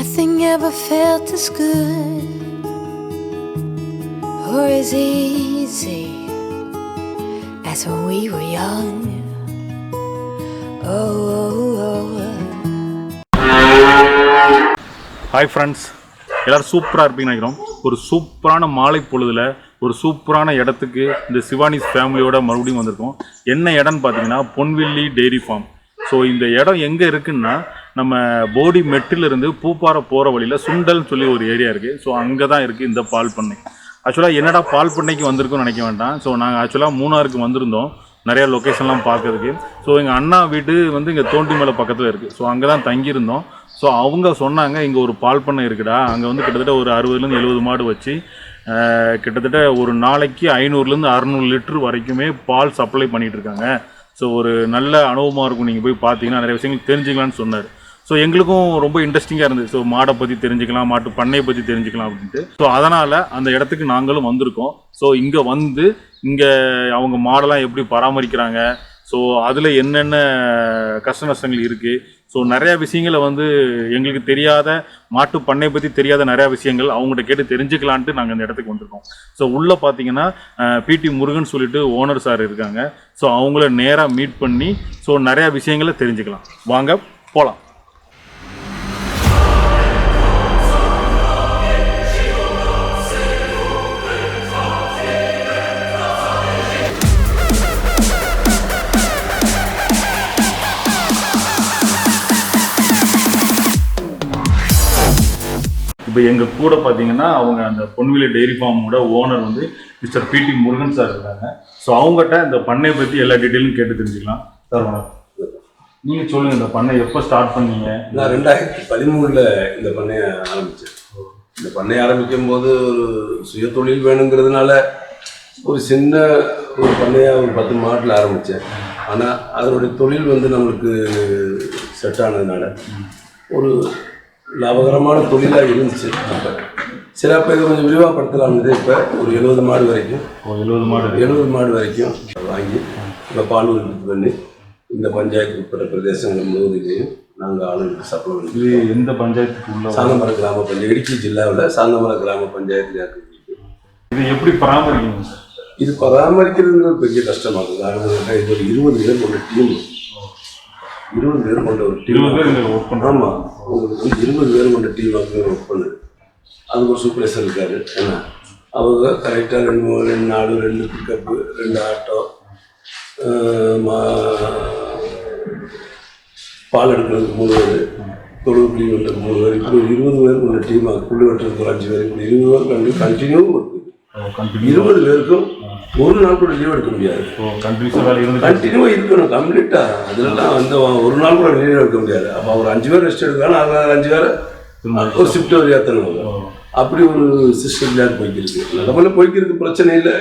Nothing ever felt as good or as easy as when we were young. Oh, oh, oh. Hi friends, எல்லோரும் சூப்பராக இருப்பீங்கன்னு நினைக்கிறோம். ஒரு சூப்பரான மாலை பொழுதில் ஒரு சூப்பரான இடத்துக்கு இந்த சிவானிஸ் ஃபேமிலியோட மறுபடியும் வந்திருக்கோம். என்ன இடம்னு பார்த்தீங்கன்னா பொன்வில்லி டெய்ரி ஃபார்ம். ஸோ இந்த இடம் எங்கே இருக்குன்னா நம்ம போடி மெட்டிலிருந்து பூப்பாறை போகிற வழியில் சுண்டல்னு சொல்லி ஒரு ஏரியா இருக்குது. ஸோ அங்கே தான் இருக்குது இந்த பால் பண்ணை. ஆக்சுவலாக என்னடா பால் பண்ணைக்கு வந்திருக்கோன்னு நினைக்க வேண்டாம். ஸோ நாங்கள் ஆக்சுவலாக மூணாருக்கு வந்திருந்தோம் நிறையா லொக்கேஷன்லாம் பார்க்கறதுக்கு. ஸோ எங்கள் அண்ணா வீடு வந்து இங்கே தோண்டி மேலே பக்கத்தில் இருக்குது. ஸோ அங்கே தான் தங்கியிருந்தோம். ஸோ அவங்க சொன்னாங்க இங்கே ஒரு பால் பண்ணை இருக்குடா, அங்கே வந்து கிட்டத்தட்ட ஒரு 60 70 மாடு வச்சு கிட்டத்தட்ட ஒரு நாளைக்கு 500 600 லிட்டர் வரைக்குமே பால் சப்ளை பண்ணிகிட்ருக்காங்க. ஸோ ஒரு நல்ல அனுபவமாக இருக்கும், நீங்கள் போய் பார்த்தீங்கன்னா நிறைய விஷயங்கள் தெரிஞ்சுக்கலான்னு சொன்னார். ஸோ எங்களுக்கும் ரொம்ப இன்ட்ரெஸ்டிங்காக இருந்தது. ஸோ மாடை பற்றி தெரிஞ்சுக்கலாம், மாட்டு பண்ணையை பற்றி தெரிஞ்சுக்கலாம் அப்படின்ட்டு. ஸோ அதனால் அந்த இடத்துக்கு நாங்களும் வந்திருக்கோம். ஸோ இங்கே வந்து இங்கே அவங்க மாடெல்லாம் எப்படி பராமரிக்கிறாங்க, ஸோ அதில் என்னென்ன கஷ்ட நஷ்டங்கள் இருக்குது, ஸோ நிறையா விஷயங்களை வந்து எங்களுக்கு தெரியாத மாட்டு பண்ணை பற்றி தெரியாத நிறையா விஷயங்கள் அவங்கள்ட்ட கேட்டு தெரிஞ்சுக்கலான்ட்டு நாங்கள் இந்த இடத்துக்கு வந்திருக்கோம். ஸோ உள்ளே பார்த்தீங்கன்னா பிடி முருகன் சொல்லிட்டு ஓனர் சார் இருக்காங்க. ஸோ அவங்கள நேராக மீட் பண்ணி ஸோ நிறையா விஷயங்களை தெரிஞ்சுக்கலாம். வாங்க போகலாம். இப்போ எங்கள் கூட பார்த்தீங்கன்னா அவங்க அந்த பொன்வில்லி டெய்ரி ஃபார்மோட ஓனர் வந்து மிஸ்டர் பிடி முருகன் சார் இருக்காங்க. ஸோ அவங்ககிட்ட இந்த பண்ணையை பற்றி எல்லா டீட்டெயிலும் கேட்டு தெரிஞ்சுக்கலாம். சார் வணக்கம். நீங்கள் சொல்லுங்கள், இந்த பண்ணை எப்போ ஸ்டார்ட் பண்ணீங்க? நான் 2013 இந்த பண்ணையை ஆரம்பித்தேன். இந்த பண்ணையை ஆரம்பிக்கும் போது ஒரு சுய தொழில் வேணுங்கிறதுனால ஒரு சின்ன ஒரு பண்ணையாக ஒரு 10 மாட்டில் ஆரம்பித்தேன். ஆனால் அதனுடைய தொழில் வந்து நம்மளுக்கு செட் ஆனதுனால ஒரு லாபகரமான தொழிலாக இருந்துச்சு. அப்போ சில பேர் கொஞ்சம் விரிவாகப்படுத்தலாம்னு இப்போ ஒரு 70 மாடு வரைக்கும் 70 மாடு வரைக்கும் வாங்கி இப்போ பால் உற்பத்தி பண்ணி இந்த பஞ்சாயத்து உட்பட்ட பிரதேசங்கள் முழுவதிலையும் நாங்கள் ஆளுநருக்கு சப்ளை பண்ணி. இது எந்த பஞ்சாயத்துக்கு உள்ள? சாந்தமர கிராம பஞ்சாயத்து, இடுக்கி ஜில்லாவில் சாந்தமர கிராம பஞ்சாயத்தில் இருக்குது. இது எப்படி பராமரிக்கணும் சார்? இது பராமரிக்கிறதுங்கிறது பெரிய கஷ்டமாகுது. காரணம் இது ஒரு 20 பேர் கொண்ட டீம், 20 பேர் கொண்ட ஒரு டீம். 20 பேர் ஒர்க் பண்ணுறோம். ஆமாம், உங்களுக்கு வந்து 20 பேர் கொண்ட டீம் ஒர்க் பண்ணுது. அதுக்கு ஒரு சூப்பர்வைசர் இருக்காரு. ஏன்னா அவங்க கரெக்டாக 2 நாடு 2 பிக்கப்பு 2 ஆட்டோ பால் எடுக்கிறதுக்கு 3 பேர், தொழுவு கிளீன் பண்ணுறதுக்கு 3 பேர், இப்படி 20 பேர் கொண்ட டீம். புள்ளி வெட்டுறதுக்கு ஒரு 5 பேர், இப்படி 20 பேர் கண்டினியூ இருக்குது. 20 பேருக்கும் ஒரு நாள் கூட லீவ் எடுக்க முடியாது. கண்டினியூவாக இருக்கணும் கம்ப்ளீட்டாக. அதெல்லாம் வந்து ஒரு நாள் கூட லீவ் எடுக்க முடியாது. அப்போ ஒரு 5 பேர் ரெஸ்ட் எடுக்காமல் அதில் 5 பேரை ஒரு ஷிஃப்ட் ஒரு ஏற்றணும். அப்படி ஒரு சிஸ்டம் யார் போய்க்கிருக்கு. நல்ல போய்க்கிருக்கு, பிரச்சனை இல்லை.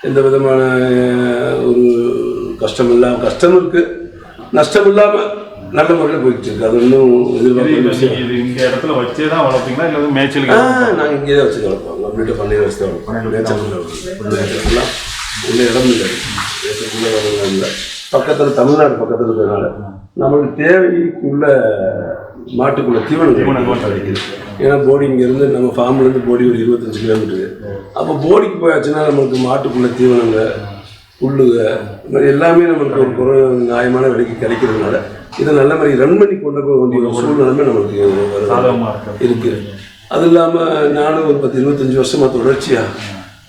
எந்த விதமான ஒரு கஷ்டம் இல்லாமல், கஷ்டம் இருக்குது, நஷ்டம் இல்லாமல் நல்ல முறையில் போய்கிட்டு இருக்கு. அது ஒன்றும் எதிர்பார்க்க. இந்த இடத்துல வச்சே தான் வளர்ப்பீங்களா இல்லை மேய்ச்சல்? நாங்கள் இங்கே தான் வச்சு வளர்ப்போம். கம்ப்ளீட்டாக பண்ணையை வச்சு தான் வளர்ப்போம். மேய்ச்சல் இடத்துலாம் உள்ள இடம் இல்லை, மேய்ச்சலுக்குள்ள இடம் இல்லை. பக்கத்தில் தமிழ்நாடு பக்கத்தில் இருக்கிறதுனால நம்மளுக்கு தேவைக்குள்ள மாட்டுக்குள்ள தீவனம் கிடைக்குது. ஏன்னா போடி இங்கேருந்து நம்ம ஃபார்ம்லேருந்து போடி ஒரு 25 கிலோமீட்டரு. அப்போ போடிக்கு போயாச்சுன்னா நம்மளுக்கு மாட்டுக்குள்ள தீவனங்க புல்லுக இந்த மாதிரி எல்லாமே நம்மளுக்கு ஒரு நியாயமான விலைக்கு கிடைக்கிறதுனால இதை நல்ல மாதிரி ரன் பண்ணி கொண்டு போக வேண்டிய ஒரு சூழ்நிலைமை நம்மளுக்கு இருக்குது. அது இல்லாமல் நானும் ஒரு 10-25 வருஷமாக தொடர்ச்சியாக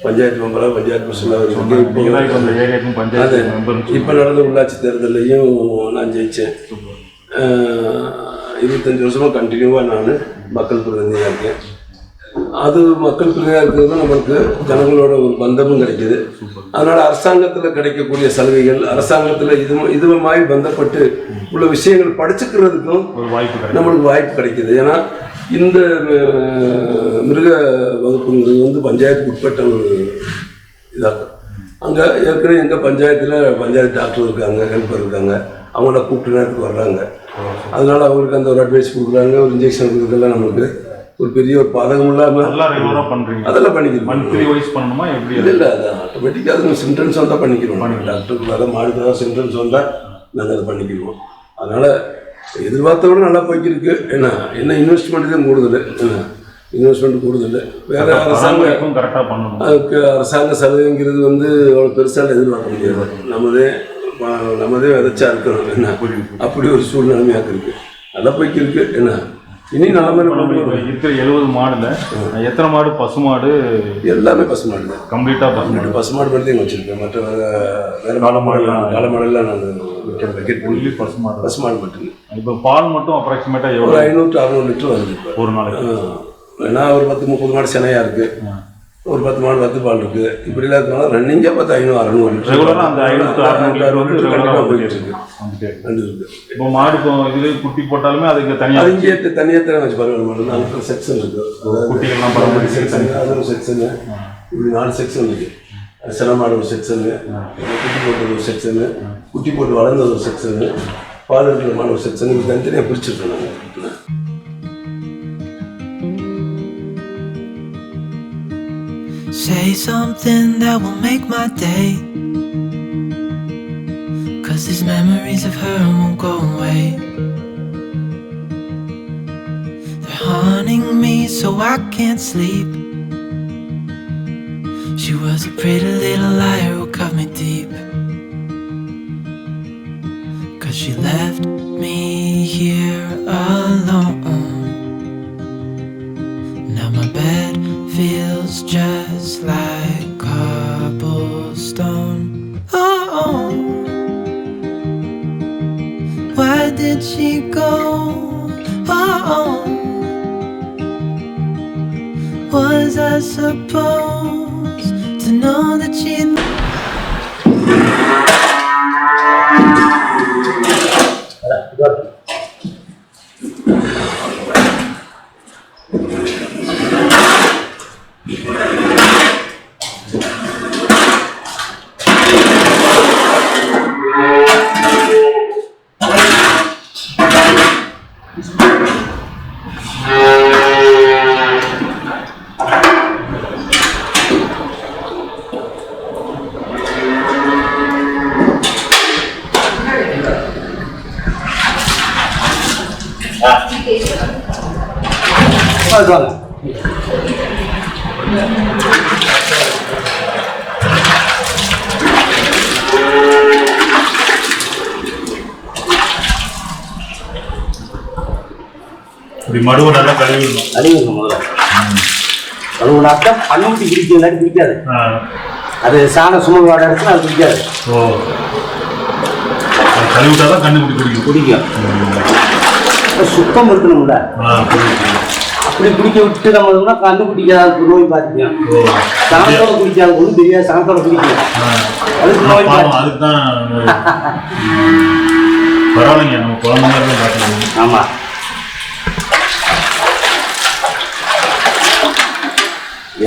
பஞ்சாயத்து மெம்பராக பஞ்சாயத்து பர்சனாக இப்போ நடந்த உள்ளாட்சி தேர்தலையும் நான் ஜெயித்தேன். 25 வருஷமாக கண்டினியூவாக நான் மக்கள் பிரதிநிதியாக இருக்கேன். அது மக்கள் பிரதிநிதியாக இருக்கிறது நம்மளுக்கு ஜனங்களோட ஒரு பந்தமும் கிடைக்கிது. அதனால் அரசாங்கத்தில் கிடைக்கக்கூடிய சலுகைகள், அரசாங்கத்தில் இது மாதிரி பந்தப்பட்டு உள்ள விஷயங்கள் படிச்சுக்கிறதுக்கும் நம்மளுக்கு வாய்ப்பு கிடைக்கிது. ஏன்னா இந்த மிருக வகுப்புங்கிறது வந்து பஞ்சாயத்துக்கு உட்பட்ட ஒரு இதாகும். அங்கே ஏற்கனவே எங்கள் பஞ்சாயத்தில் பஞ்சாயத்து டாக்டர் இருக்காங்க, ஹெல்ப்பர் இருக்காங்க, அவங்கள கூப்பிட்டு நேரத்துக்கு வர்றாங்க. அதனால் அவங்களுக்கு அந்த ஒரு அட்வைஸ் கொடுக்குறாங்க, ஒரு இன்ஜெக்ஷன் கொடுக்குறதுலாம் நம்மளுக்கு ஒரு பெரிய ஒரு பாதகம் இல்லாமல் அதெல்லாம் பண்ணிக்கிறோம். இல்லை அது ஆட்டோமேட்டிக்காக அது சிம்டம்ஸ் வந்தால் பண்ணிக்கிறோம். டாக்டருக்கு வர மாடுக்கு தான் சிம்டம்ஸ் வந்தால் நாங்கள் அதை பண்ணிக்கிறோம். அதனால் எதிர்பார்த்த விட நல்லா போய்க்கிருக்கு. என்ன இன்வெஸ்ட்மெண்ட் தான் கூடுதல். இன்வெஸ்ட்மெண்ட் கூடுதல். வேறு அரசாங்கம் கரெக்டாக பண்ணணும். அதுக்கு அரசாங்க சலுகைங்கிறது அவ்வளோ பெருசாக எதிர்பார்க்க முடியாது. நம்மதே விதைச்சா இருக்கணும். அப்படி ஒரு சூழ்நிலைமையாக இருக்குது. நல்லா போய்க்கிருக்கு. இனி நல்ல மாதிரி இருக்கிற 70 மாடுல எத்தனை மாடு பசு மாடு? எல்லாமே பசு மாடு தான். கம்ப்ளீட்டாக பசு மாடு மட்டும் தான் வச்சுருக்கேன். மற்ற வேறு கால மாடெல்லாம் நான் வைக்கிறேன். பசு மாடு மட்டும். இப்போ பால் மட்டும் அப்ராக்சிமேட்டாக எவ்வளோ? 500-600 லிட்டர் வருது இப்போ ஒரு நாளைக்கு. ஏன்னா ஒரு 10-30 மாடு சென்னையாக இருக்குது, ஒரு 10 மாடு 10 பால் இருக்குது. இப்படிலாம் இருக்கனால ரன்னிங்காக பார்த்து 500-600 லிட்டர் ரெகுலராக அந்த 500-600 லிட்டர் கண்டிப்பாக போயிட்டு இருக்கு. இப்போ மாடு இது குட்டி போட்டாலுமே அதுக்கு தனியாக தனியாக வச்சு பரவாயில்ல. மாடு அதுக்கு செக்ஷன் இருக்குது. குட்டிகள்லாம் பரவாயில்ல செக்ஷன், அது ஒரு செக்ஷனு. இப்படி 4 செக்ஷன் இருக்குது. சில மாடு ஒரு செக்ஷனு, குட்டி போட்டது ஒரு செக்ஷனு, குட்டி போட்டு வளர்ந்தது ஒரு செக்ஷனு, பால் இருக்கிற மாடு ஒரு செக்ஷன். இப்படி தனித்தனியாக பிரிச்சுருக்கோம் நாங்கள். Say something that will make my day, 'cause these memories of her won't go away. They're haunting me so I can't sleep. She was a pretty little liar who cut me deep, 'cause she left me here alone. Now my bed feels just like cobblestone. Oh, where did she go? Oh, was I supposed to know that she'd இப்படி மடுவை நல்லா கழுவிடணும். முதல்ல கழுவுனாக்கா பண்ணி பிடிக்காது. அது சாண சுமல் வாட இடத்துல அது பிடிக்காது. கழுவிட்டாதான் கண்ணு பிடிக்கும். சுத்தம் இருக்கணும்ல. அப்படி குடிக்க விட்டு நம்ம கண்ணு குடிக்காத நோய் பாதிக்கும். சனத்தோட குடிக்காத ஒன்றும் தெரியாது. சனத்தோட குடிக்கும். அதுக்கு நோய் அதுக்குதான் பரவாயில்லைங்க. நம்ம குழந்தைங்க பார்க்கலாம். ஆமா.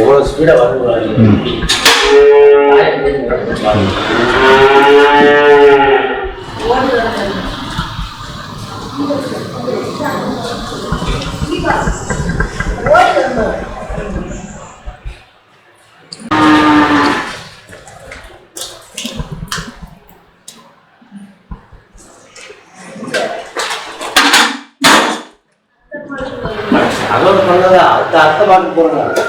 எவ்வளவு ஸ்பீடா வருது. அதோட பண்ணதா அடுத்த பாட்டு போறாங்க.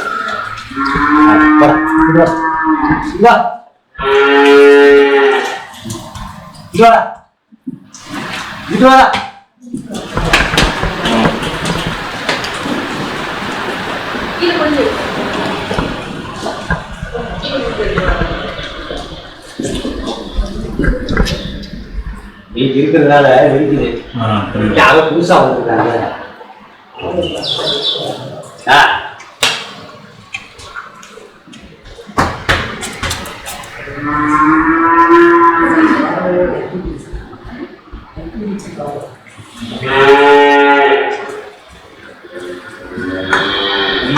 நீங்க இருக்கிறதுனால இருக்குது. அதை புதுசா வந்துருக்காங்க.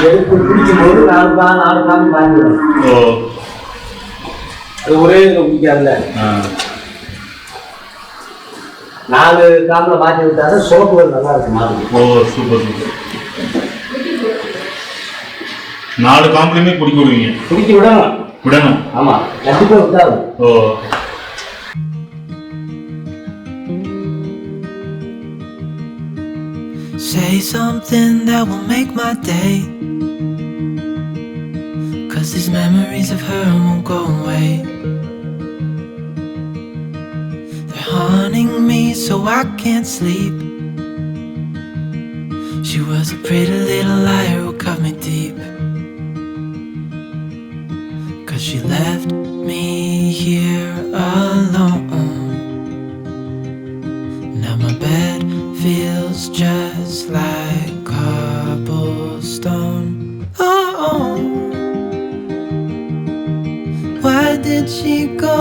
எடுத்து குடிக்கும்போது 4 காம்பு வாங்கிடும். அது ஒரே குடிக்காதுல்ல. 4 காம்பில் மாற்றி விட்டாலும் சோப்புகள் நல்லா இருக்கும் மாதிரி. Super super. 4 காம்புலையுமே குடிக்க விடுவீங்க? குடிக்க விடணும். ஆமா, கண்டிப்பா விட்டாலும். Say something that will make my day, 'cause these memories of her won't go away. They're haunting me so I can't sleep. She was a pretty little liar who cut me deep, 'cause she left me here alone. Now my bed feels just like cobblestone. Oh, where did she go?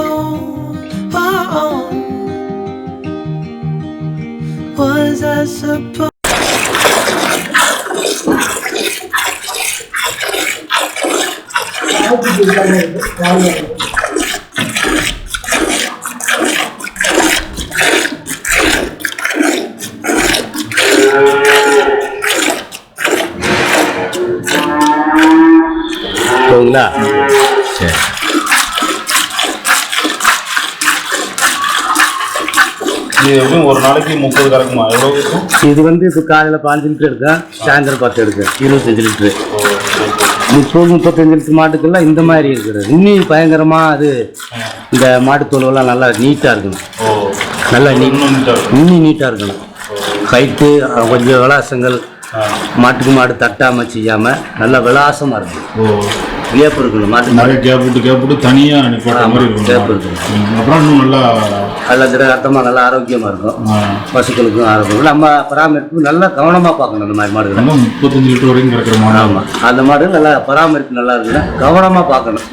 Oh, was I supposed? போகுங்களா? சரி. இது எப்படியும் ஒரு நாளைக்கு 30 கறக்குமா? எவ்வளோ இருக்கும்? இது வந்து இப்போ காலையில் 5 லிட்டர் எடுக்கேன், சாயந்தரம் 10 எடுக்கேன், 25 லிட்டரு. 35 லிட்டர் மாட்டுக்கெல்லாம் இந்த மாதிரி இருக்கிறது. இன்னும் பயங்கரமாக அது இந்த மாட்டு தோலுவெல்லாம் நல்லா நீட்டாக இருக்கணும். நல்லா இன்னும் நீட்டாக இருக்கணும். ஹைட்டு கொஞ்சம் விளாசங்கள் மாட்டுக்கு மாடு தட்டாமல் செய்யாமல் நல்லா விளாசமாக இருக்கணும். கேப் இருக்கணும். மாட்டுக்கு நிறைய கேப் விட்டு தனியாக மாதிரி இருக்கும். கேப் இருக்கணும். அப்புறம் இன்னும் நல்லா திடகாத்தமாக நல்லா ஆரோக்கியமாக இருக்கும். பசுக்களுக்கும் ஆரோக்கியம். நம்ம பராமரிப்பு நல்லா கவனமாக பார்க்கணும். அந்த மாதிரி மாடுகள் 35 லிட்டர் வரைக்கும் கிடைக்கிற மாடு. ஆமாம், அந்த மாடு நல்லா பராமரிப்பு நல்லா இருக்குன்னா கவனமாக பார்க்கணும்.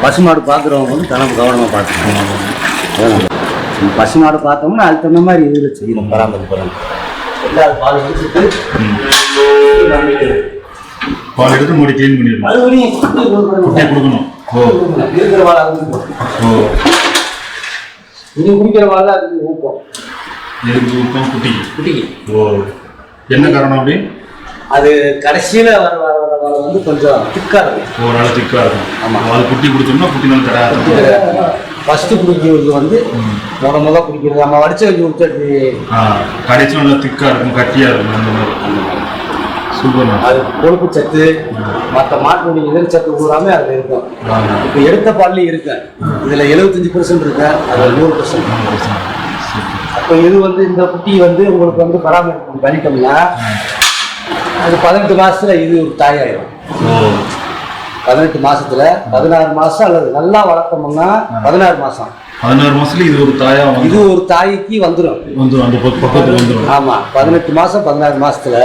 பசு மாடு பார்க்குறவங்க வந்து தனக்கு கவனமாக பார்க்கணும். பசு மாடு பார்த்தோம்னா அதுக்கு தகுந்த மாதிரி இதில் செய்யணும். பராமரிப்பு எல்லாரும் பால் எடுத்துட்டு பால் எடுத்து மூடி க்ளீன் பண்ணிடணும். மறுபடியும் குட்டி கொடுக்கணும். இருக்கிற வாழை இனி குடிக்கிற வாழை அதுக்கு ஊக்கம். எதுக்கு ஊக்கம்? குட்டிக்கு. குட்டிக்கு. என்ன காரணம் அப்படி? அது கடைசியில் வர வாழை வந்து கொஞ்சம் திக்காக இருக்கும். ஒரு நாள் திக்காக இருக்கும். ஆமாம், அது குட்டி குடிச்சோம்னா குட்டி நாள் கிடையாது. ஃபஸ்ட்டு குடிக்கிறது வந்து முதல்ல குடிக்கிறது நம்ம வடிச்ச வச்சு குடிச்சாச்சு. கடைசி நல்லா திக்காக இருக்கும், கட்டியாக இருக்கும். அந்த மாதிரி சூப்பர். அது கொழுப்பு சத்து மற்ற மாட்டுடைய இதழ் சத்து பூராமே அதில் இருக்கும். இப்போ எடுத்த பால்லையும் இருக்கு. இதில் 75% இருக்கு, அதில் 100%. அப்போ இது வந்து இந்த குட்டி வந்து உங்களுக்கு வந்து பராமரிப்பு பண்ணிட்டோம்னா அது 18 மாதத்துல இது ஒரு தாயாயிடும். 18 மாசத்துல 16 மாசம் அல்லது நல்லா வளர்த்தோம்னா 16 மாசம் 16 மாசத்துல இது ஒரு தாயா இது ஒரு தாய்க்கு வந்துடும். அந்த பக்கத்துக்கு வந்துடும். ஆமா, 18 மாசம் 16 மாசத்துல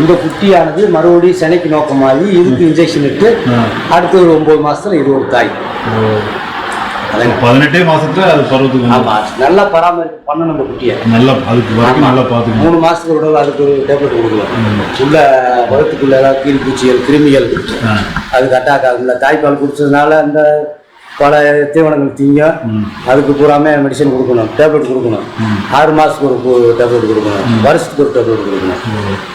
இந்த குட்டியானது மறுபடியும் செனைக்கு நோக்கமாகி இதுக்கு இன்ஜெக்ஷன் இட்டு அடுத்த ஒரு 9 மாசத்துல இது ஒரு தாய். 18 மாசத்துல அது பருவத்துக்கு. ஆமா, நல்லா பராமரிப்பு பண்ணணும் அந்த குட்டியை. நல்லா அதுக்கு வரைக்கும் நல்லா பார்த்துக்கணும். 3 மாசத்துக்கு ஒரு அதுக்கு ஒரு டேப்லெட் கொடுக்கலாம். உள்ள வகுத்துக்குள்ள ஏதாவது கீழ் பூச்சிகள் கிருமிகள் அதுக்கு அட்டாக் ஆகும்ல. தாய்ப்பால் குடிச்சதுனால அந்த பல தீவனங்கள் தீங்க அதுக்கு பூராமே மெடிசன் கொடுக்கணும், டேப்லெட் கொடுக்கணும். 6 மாதத்துக்கு ஒரு டேப்லெட் கொடுக்கணும், வருஷத்துக்கு ஒரு டேப்லெட் கொடுக்கணும்.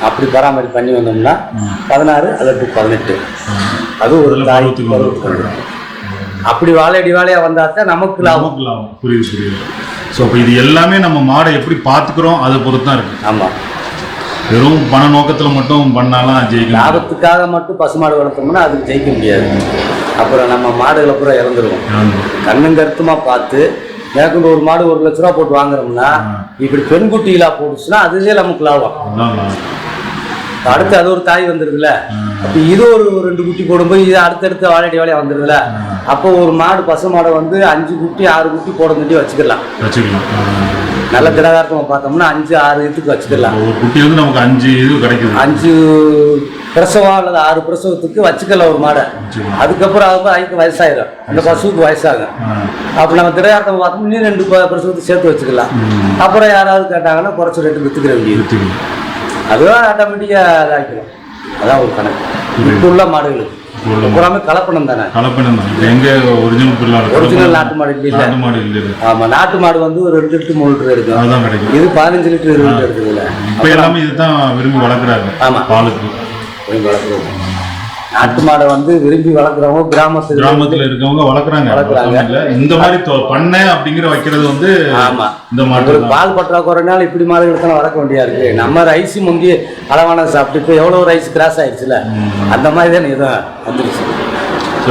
அப்படி பராமரிப்பு பண்ணி வந்தோம்னா 16 அல்லது 18 அது ஒரு தாய்க்கு பருவத்துக்கு. அப்படி வாழையடி வாழையா வந்தாத்தான் நமக்கு லாபம். புரியுது. ஸோ இப்போ இது எல்லாமே நம்ம மாடை எப்படி பார்த்துக்கிறோம் அதை பொறுத்து தான் இருக்கு. ஆமாம், வெறும் பண நோக்கத்தில் மட்டும் பண்ணாலாம் ஜெயிக்கும். லாபத்துக்காக மட்டும் பசுமாடு வளர்த்தோம்னா அதுக்கு ஜெயிக்க முடியாது. அப்புறம் நம்ம மாடுகளை பூரா இறந்துருவோம். கண்ணும் கருத்துமா பார்த்து மேற்கொண்டு ஒரு மாடு 1 லட்ச ரூபா போட்டு வாங்குறோம்னா இப்படி பெண்குட்டிகளா போட்டுச்சுன்னா அதுவே நமக்கு லாபம். அடுத்து அது ஒரு தாய் வந்துருதுல. அப்போ இது ஒரு 2 குட்டி போடும்போது இது அடுத்தடுத்த வாழையடி வாழையா வந்துருதுல. அப்போ ஒரு மாடு பசு மாடை வந்து 5 குட்டி 6 குட்டி போட வச்சுக்கலாம். நல்ல திடகாரத்தமாக பார்த்தோம்னா 5-6 இதுக்கு வச்சுக்கலாம். ஒரு குட்டி வந்து நமக்கு 5 இது கிடைக்குது. 5 பிரசவம் அல்லது 6 பிரசவத்துக்கு வச்சுக்கலாம் ஒரு மாடை. அதுக்கப்புறம் அதுக்கு வயசாயிடும், அந்த பசுவுக்கு வயசாகும். அப்போ நம்ம திடகாரத்தமாக பார்த்தோம்னா இன்னும் 2 பிரசவத்துக்கு சேர்த்து வச்சுக்கலாம். அப்புறம் யாராவது கேட்டாங்கன்னா குறைச்சி 2 வித்துக்கிற வேண்டியது. அதுதான் ஆட்டோமேட்டிக்காக இதாகிடும். அதான் ஒரு கணக்கு. இப்போ உள்ள மாடுகளுக்கு பூராமே கலப்பணம் தானே. கலப்பணம் தான். எங்கே ஒரிஜினல் நாட்டு மாடு இல்லை. ஆமாம், நாட்டு மாடு வந்து ஒரு 2 லிட்டர் 3 லிட்டர் இருக்கும். அதுதான் கிடைக்கும். இது 15 லிட்டர் 20 லிட்டர் இருக்குதுல்ல. இப்போ எல்லாமே இதுதான் விரும்பி வளர்க்குறாங்க. ஆமாம், பாலுக்கு விரும்பி வளர்க்குறது. நாட்டு மாடை வந்து விரும்பி வளர்க்குறவங்க கிராமத்துல இருக்கவங்க வளர்க்குறாங்க. இந்த மாதிரி பண்ணை அப்படிங்கிற வைக்கிறது வந்து ஆமா இந்த மாடு பால் பற்றாக்குறைனால இப்படி மாடுகளுக்கெல்லாம் வளர்க்க வேண்டியா இருக்கு. நம்ம ரைஸ் முந்தைய அளவான சாப்பிட்டு இப்போ எவ்வளவு ரைஸ் கிராஸ் ஆயிடுச்சுல, அந்த மாதிரி தான் இதுதான் வந்துருச்சு.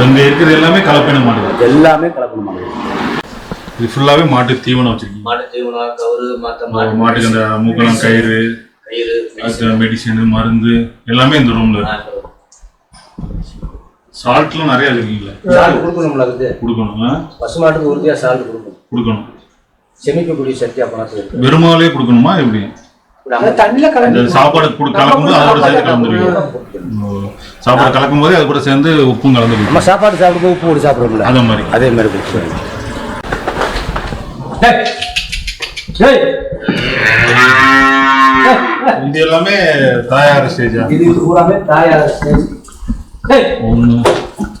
இங்க இருக்கிறது எல்லாமே கலப்பின மாடு, எல்லாமே கலப்பின மாடு. இது ஃபுல்லாவே மாட்டு தீவனம் வச்சிருக்கீங்க. மாட்டு தீவனம், கவுரு, மாட்டுக்கு அந்த மூக்கெல்லாம் கயிறு, மெடிசன், மருந்து எல்லாமே இந்த ரூம்ல. சால்ட்லாம் நிறைய இருக்கீங்களா? சால்ட் கொடுக்கணும்ல, அதுக்கு கொடுக்கணும். பசுமாட்டுக்கு உறுதியா சால்ட் கொடுக்கணும். செமிக்கக்கூடிய சக்தி அப்பனாத்து இருக்கு. வெறுமாலே கொடுக்கணுமா எப்படி? தண்ணியில கலந்து சாப்பாடு கலக்கும்போது அதோட சேர்ந்து கலந்துருவீங்க. சாப்பாடு கலக்கும் போது அது கூட சேர்ந்து உப்பும் கலந்து. நம்ம சாப்பாடு சாப்பிடும்போது உப்பு போட்டு சாப்பிடுறோம்ல, அதே மாதிரி கொடுத்து. இது எல்லாமே தாயார ஸ்டேஜா? இது பூராமே தாயார ஸ்டேஜ்.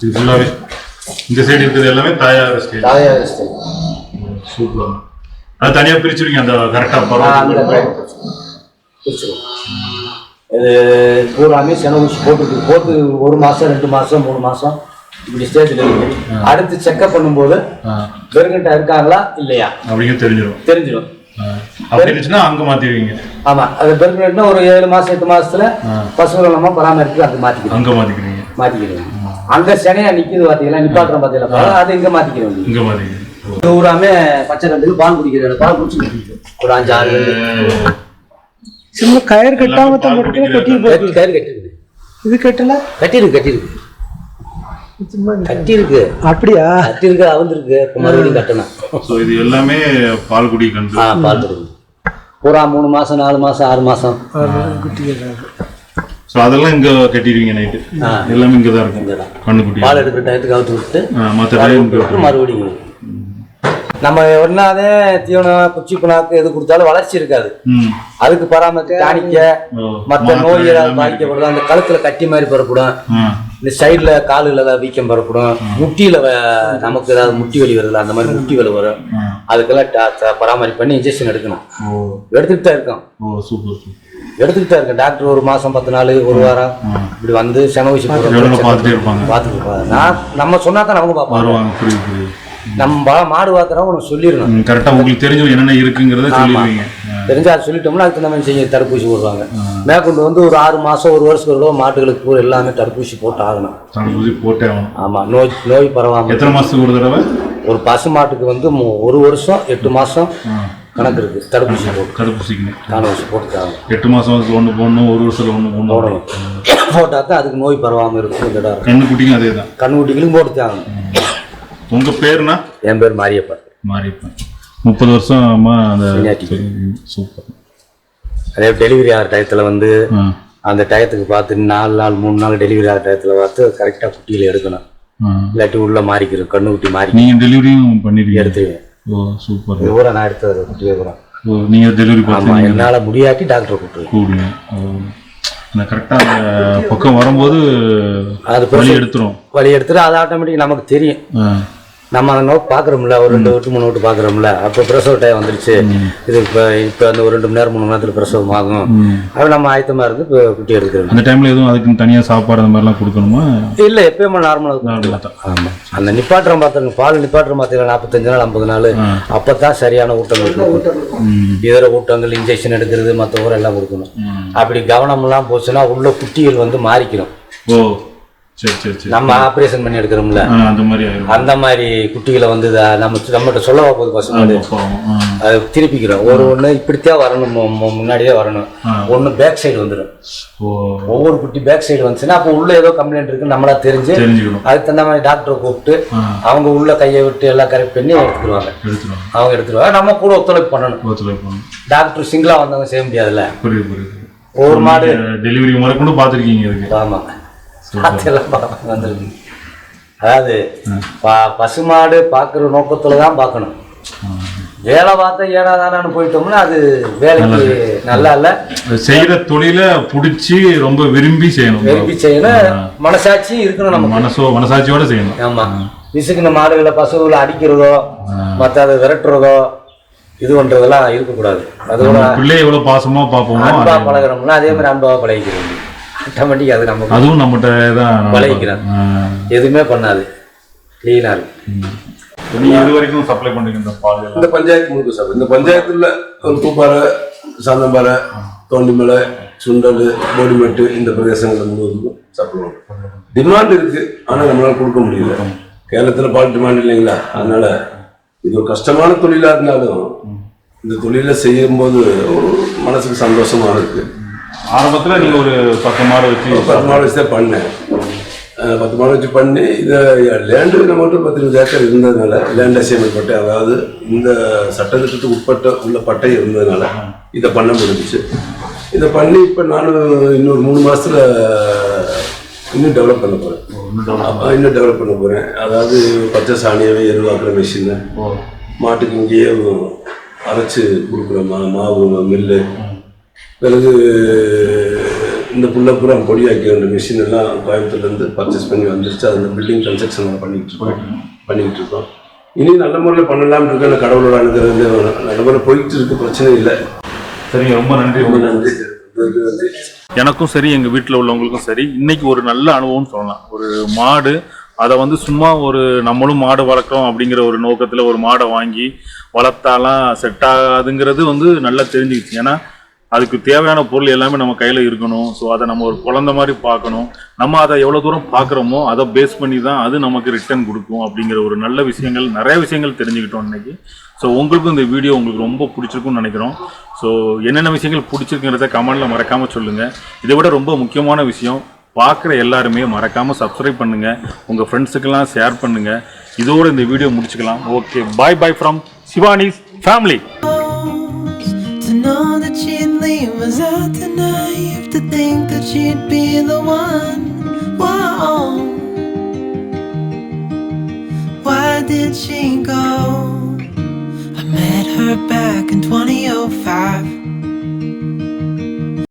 இது ஃபுல்லாவே இந்த சைடு இருக்கிறது எல்லாமே தாயார ஸ்டேஜ். தாயார ஸ்டேஜ் சூப்பர். அது தனியா பிரிச்சிருக்கீங்க அந்த கரெக்டா பிரிச்சிருக்கோம். இது பூராமே சென ஊசி போட்டு 1 மாசம் 2 மாசம் 3 மாசம் இப்படி ஸ்டேஜ்ல இருக்கு. அடுத்து செக்அப் பண்ணும்போது பெருங்கட்டா இருக்காங்களா இல்லையா அப்படிங்க தெரிஞ்சிடும். அப்படி இருந்துச்சுன்னா அங்க மாத்திடுவீங்க. ஆமா, அது பெருங்கட்டா ஒரு 7 மாசம் 8 மாசத்துல பசுகளை நம்ம பராமரித்து அங்க மாத்திக்கிறீங்க. அங்க செனையா நிக்குது பாத்தீங்களா, நிப்பாட்டுறோம் பாத்தீங்களா, அது இங்க மாத்திக்கிறோம். பூராமே பச்சை கண்டுக்கு பால் குடிக்கிறது. பால் குடிச்சு ஒரு 5-6 சும்மா கயிறு கட்டாம தான் போட்டு கயிறு கட்டிருக்கு. இது கட்டல கட்டிருக்கு அப்படியா? கட்டிருக்கு, அவந்திருக்கு, மறுபடியும் கட்டணும். இது எல்லாமே பால் குடி கண்டு. பால் குடி பூரா 3 மாசம் 4 மாசம் 6 மாசம் அதெல்லாம் இங்க கட்டிடுவீங்க. நைட்டு எல்லாமே இங்கதான் இருக்கும். கண்ணுக்குட்டி பால் எடுக்கிற டயத்துக்கு அவுத்து விட்டு மற்ற மறுபடியும் நம்ம ஒன்னாதே தீவனம் குச்சி புண்ணாக்கு எது கொடுத்தாலும் வளர்ச்சி இருக்காது. அதுக்கு பராமரிக்க டானிக்க மற்ற நோய் ஏதாவது பாதிக்கப்படும். அந்த கழுத்துல கட்டி மாதிரி பெறப்படும், இந்த சைட்ல காலுல ஏதாவது வீக்கம் பெறப்படும், முட்டியில நமக்கு ஏதாவது முட்டி வலி வருதுல அந்த மாதிரி முட்டி வலி வரும். அதுக்கெல்லாம் பராமரிப்பு பண்ணி இன்ஜெக்ஷன் எடுக்கணும். எடுத்துக்கிட்டு தான் இருக்கோம். எடுத்துக்கிட்டு தான் இருக்கேன். டாக்டர் 1 மாசம் 10 நாள் 1 வாரம் இப்படி வந்து சென ஊசி பார்த்துட்டு இருப்பாங்க. நம்ம சொன்னா தான் அவங்க பார்ப்பாங்க. நம்ம மாடு வாக்குறோம் உனக்கு சொல்லிடணும். கரெக்டா உங்களுக்கு தெரிஞ்சு என்னென்ன இருக்குங்கிறத சொல்லிடுவீங்க. தெரிஞ்சா அது சொல்லிட்டோம்னா அதுக்கு நம்ம செய்ய தடுப்பூசி போடுவாங்க. மேற்கொண்டு வந்து ஒரு 6 மாசம் 1 வருஷத்துக்கு மாட்டுகளுக்கு பூரா எல்லாமே தடுப்பூசி போட்டு ஆகணும். தடுப்பூசி போட்டே ஆகணும். ஆமா, நோய் பரவாம. எத்தனை மாசத்துக்கு ஒரு தடவை? ஒரு பசு மாட்டுக்கு வந்து 1 வருஷம் 8 மாசம் கணக்கு இருக்கு. தடுப்பூசி போட்டு 8 மாசம் ஒன்று போடணும், 1 வருஷத்துல ஒன்று போடணும். போட்டா தான் அதுக்கு நோய் பரவாம இருக்கும். கண்ணுக்குட்டிக்கும் அதே தான். கண்ணுக்குட்டிகளும் போட்டு ஆகணும். உங்க பேருனா? என் பேர் மாரியப்பன். 30 வருஷமா அந்த சூப்பர். அதே டெலிவரி ஆகிற டயத்துல வந்து அந்த டயத்துக்கு பார்த்து 4 நாள் 3 நாள் டெலிவரி ஆகிற டயத்துல பார்த்து கரெக்டா குட்டிகளை எடுக்கணும். இல்லாட்டி உள்ள மாறிக்கிறோம். கண்ணுக்குட்டி மாறி நீங்க டெலிவரியும் பண்ணிடுவீங்க? எடுத்துருவேன். சூப்பர். ஊரை நான் எடுத்தது குட்டியே கூட நீங்க டெலிவரி ஆமா, என்னால முடியாட்டி டாக்டர் கூப்பிடுவேன். கரெக்டா பக்கம் வரும்போது அது வலி எடுத்துரும். அது ஆட்டோமேட்டிக் நமக்கு தெரியும். நம்ம அந்த நோட் பார்க்குறோம்ல, ஒரு 2 விட்டு 3 விட்டு பார்க்குறோம்ல, அப்போ பிரசவ டைம் வந்துருச்சு. இது இப்போ அந்த ஒரு 2 மணி நேரம் 3 மணி நேரத்தில் பிரசவம் ஆகும். அது நம்ம ஆயத்தமாக இருந்து இப்போ குட்டி எடுக்கிறோம். அந்த டைமில் எதுவும் அதுக்கு தனியாக சாப்பாடு அந்த மாதிரிலாம் கொடுக்கணுமா? இல்லை, எப்பயுமே நார்மலாக. ஆமாம், அந்த நிப்பாட்டுற பார்த்துருங்க. பால் நிப்பாட்டுற பார்த்தீங்கன்னா 45 நாள் 50 நாள் அப்போ தான் சரியான ஊட்டங்கள், இதர ஊட்டங்கள், இன்ஜெக்ஷன் எடுக்கிறது, மற்ற ஊரெல்லாம் எல்லாம் கொடுக்கணும். அப்படி கவனம்லாம் போச்சுன்னா உள்ள குட்டிகள் வந்து மாறிக்கணும். நம்ம ஆப்ரேஷன் பண்ணி எடுக்கிறோம்ல, அந்த மாதிரி குட்டிகளை வந்து நம்மகிட்ட சொல்ல போகுது பசுமாடு, அதை திருப்பிக்கிறோம். ஒன்று இப்படித்தான் வரணும், முன்னாடியே வரணும். ஒன்று பேக் சைடு வந்துடும். ஒவ்வொரு குட்டி பேக் சைடு வந்துச்சுன்னா அப்போ உள்ள ஏதோ கம்ப்ளைண்ட் இருக்குன்னு நம்மளா தெரிஞ்சு அதுக்கு தகுந்த மாதிரி டாக்டரை கூப்பிட்டு அவங்க உள்ள கையை விட்டு எல்லாம் கரெக்ட் பண்ணி எடுத்துருவாங்க. அவங்க எடுத்துருவாங்க. நம்ம கூட ஒத்துழைப்பு பண்ணணும். டாக்டர் சிங்கிளா வந்தவங்க செய்ய முடியாதுல்ல. ஒரு மாடு டெலிவரி முறை கூட பார்த்துருக்கீங்க? ஆமா, வந்துருக்கு. அதாவது பசுமாடு பாக்குற நோக்கத்துலதான் பார்க்கணும். வேலை பார்த்தா ஏனாதானு போயிட்டோம்னா அது வேலைக்கு நல்லா இல்ல. செய்யற தொழில புடிச்சு ரொம்ப விரும்பி செய்யணும். மனசாட்சி இருக்கணும். நம்ம மனசாட்சியோட செய்யணும். ஆமா, விசுக்குன மாடுகளை பசுகளை அடிக்கிறதோ மற்ற அதை விரட்டுறதோ இது பண்றதெல்லாம் இருக்கக்கூடாது. அதோட பிள்ளை எவ்வளவு பாசமா பார்ப்போம், அன்பா பழகிறோம்னா அதே மாதிரி அன்பாவா பழகிக்கிறோம். ஆட்டோமேட்டிக் அது நம்ம அதுவும் நம்மகிட்ட தான் பழகிக்கிறோம். எதுவுமே பண்ணாது, க்ளீனாக இருக்கும். நீங்க இது வரைக்கும் சப்ளை பண்றீங்க இந்த பால் எல்லாம்? இந்த பஞ்சாயத்து முழுக்க சாப்பிடும். இந்த பஞ்சாயத்துல ஒரு பூப்பாறை, சாந்தம்பாறை, தோண்டிமலை, சுண்டல், போடிமெட்டு இந்த பிரதேசங்கள் முழுவதும் சாப்பிடுவோம். டிமாண்ட் இருக்கு, ஆனா நம்மளால கொடுக்க முடியல. கேரளத்துல பால் டிமாண்ட் இல்லைங்களா, அதனால இது ஒரு கஷ்டமான தொழிலா இருந்தாலும் இந்த தொழிலை செய்யும் போது ஒரு மனசுக்கு சந்தோஷமா இருக்கு. ஆரம்பத்துல நீங்க ஒரு 10 மாடு வச்சு 10 மாடு வச்சு தான் பண்ணேன். 10 மாடு வச்சு பண்ணி இதை லேண்டு நம்மகிட்ட 10-20 ஏக்கர் இருந்ததுனால லேண்ட் அசைன்மெண்ட் பட்டை, அதாவது இந்த சட்டத்திட்டத்துக்கு உட்பட்ட உள்ள பட்டை இருந்ததுனால இதை பண்ண முடிஞ்சிச்சு. இதை பண்ணி இப்போ நான் இன்னொரு 3 மாசத்துல இன்னும் டெவலப் பண்ண போறேன். அதாவது பச்சை சாணியவே எருவாக்குற மிஷின், மாட்டுக்கு இங்கேயே அரைச்சு கொடுக்குற மாவு மில்லு, பிறகு இந்த புள்ளப்புறம் பொடியாக்கி வேண்டிய மிஷின் எல்லாம் கோயம்புத்தூர்லேருந்து பர்ச்சேஸ் பண்ணி வந்துருச்சு. அதில் பில்டிங் கன்ஸ்ட்ரக்ஷன் பண்ணிக்கிட்டு இருக்கோம். இனி நல்ல முறையில் பண்ணலாம்னு இருக்க கடவுளோட அனுகிறது நல்ல முறையில் போயிட்டு இருக்கு, பிரச்சனை இல்லை. சரிங்க, ரொம்ப நன்றி. ரொம்ப நன்றி. எனக்கும் சரி, எங்கள் வீட்டில் உள்ளவங்களுக்கும் சரி, இன்னைக்கு ஒரு நல்ல அனுபவம்னு சொல்லலாம். ஒரு மாடு, அதை வந்து சும்மா ஒரு நம்மளும் மாடு வளர்க்குறோம் அப்படிங்கிற ஒரு நோக்கத்தில் ஒரு மாடை வாங்கி வளர்த்தாலாம் செட் ஆகாதுங்கிறது வந்து நல்லா தெரிஞ்சுக்கிச்சு. ஏன்னா அதுக்கு தேவையான பொருள் எல்லாமே நம்ம கையில் இருக்கணும். ஸோ அதை நம்ம ஒரு குழந்தை மாதிரி பார்க்கணும். நம்ம அதை எவ்வளோ தூரம் பார்க்குறோமோ அதை பேஸ் பண்ணி தான் அது நமக்கு ரிட்டர்ன் கொடுக்கும் அப்படிங்கிற ஒரு நல்ல விஷயங்கள், நிறைய விஷயங்கள் தெரிஞ்சுக்கிட்டோம் இன்னைக்கு. ஸோ உங்களுக்கும் இந்த வீடியோ உங்களுக்கு ரொம்ப பிடிச்சிருக்குன்னு நினைக்கிறோம். ஸோ என்னென்ன விஷயங்கள் பிடிச்சிருக்குங்கிறத கமெண்டில் மறக்காமல் சொல்லுங்கள். இதை விட ரொம்ப முக்கியமான விஷயம், பார்க்குற எல்லாருமே மறக்காமல் சப்ஸ்கிரைப் பண்ணுங்கள், உங்கள் ஃப்ரெண்ட்ஸுக்கெல்லாம் ஷேர் பண்ணுங்கள். இதோடு இந்த வீடியோ முடிச்சுக்கலாம். Okay, bye bye from Shivani's family. To know that she'd leave us out tonight, to think that she'd be the one. Whoa, why did she go? I met her back in 20